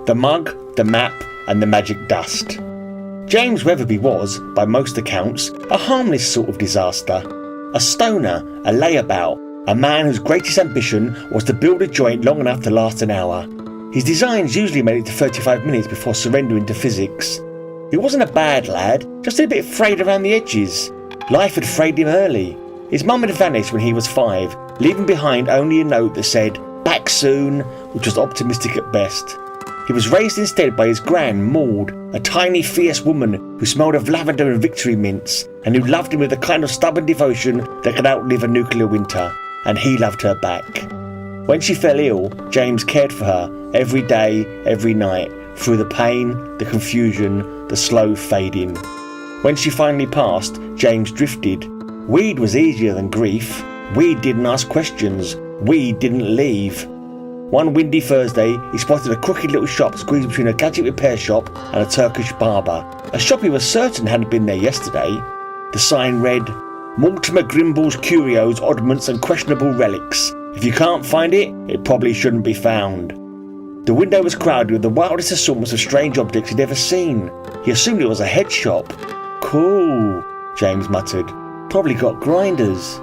the mug, the map and the magic dust. James Wetherby was, by most accounts, a harmless sort of disaster. A stoner, a layabout, a man whose greatest ambition was to build a joint long enough to last an hour. His designs usually made it to 35 minutes before surrendering to physics. He wasn't a bad lad, just a bit frayed around the edges. Life had frayed him early. His mum had vanished when he was 5, leaving behind only a note that said, "Back soon," which was optimistic at best. He was raised instead by his Gran Maud, a tiny fierce woman who smelled of lavender and victory mints, and who loved him with the kind of stubborn devotion that could outlive a nuclear winter, and he loved her back. When she fell ill, James cared for her every day, every night, through the pain, the confusion, the slow fading. When she finally passed, James drifted. Weed was easier than grief. Weed didn't ask questions. Weed didn't leave. One windy Thursday, he spotted a crooked little shop squeezed between a gadget repair shop and a Turkish barber. A shop he was certain hadn't been there yesterday. The sign read, "Mortimer Grimble's Curios, Oddments and Questionable Relics. If you can't find it, it probably shouldn't be found." The window was crowded with the wildest assortments of strange objects he'd ever seen. He assumed it was a head shop. "Cool," James muttered. "Probably got grinders."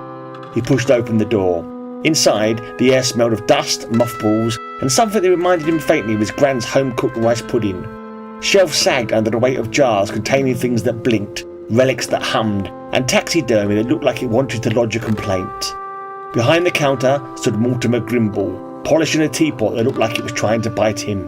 He pushed open the door. Inside, the air smelled of dust, mothballs, and something that reminded him faintly of his Gran's home-cooked rice pudding. Shelves sagged under the weight of jars containing things that blinked, relics that hummed, and taxidermy that looked like it wanted to lodge a complaint. Behind the counter stood Mortimer Grimble, polishing a teapot that looked like it was trying to bite him.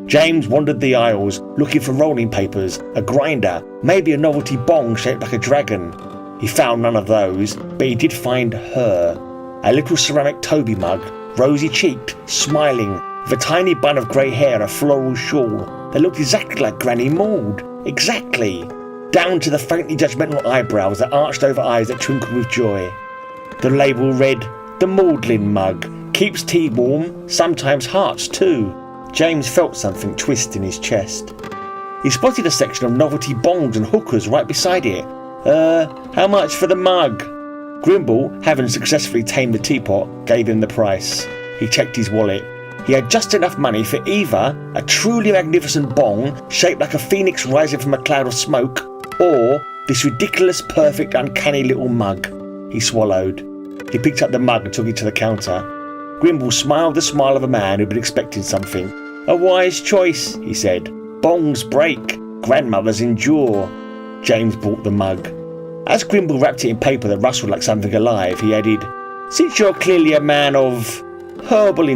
James wandered the aisles, looking for rolling papers, a grinder, maybe a novelty bong shaped like a dragon. He found none of those, but he did find her. A little ceramic Toby mug, rosy-cheeked, smiling, with a tiny bun of grey hair and a floral shawl that looked exactly like Granny Maud. Exactly! Down to the faintly judgmental eyebrows that arched over eyes that twinkled with joy. The label read, "The Maudlin Mug. Keeps tea warm, sometimes hearts too." James felt something twist in his chest. He spotted a section of novelty bongs and hookers right beside it. How much for the mug?" Grimble, having successfully tamed the teapot, gave him the price. He checked his wallet. He had just enough money for either a truly magnificent bong shaped like a phoenix rising from a cloud of smoke, or this ridiculous, perfect, uncanny little mug. He swallowed. He picked up the mug and took it to the counter. Grimble smiled the smile of a man who'd been expecting something. "A wise choice," he said. "Bongs break, grandmothers endure." James bought the mug. As Grimble wrapped it in paper that rustled like something alive, he added, "Since you're clearly a man of herbal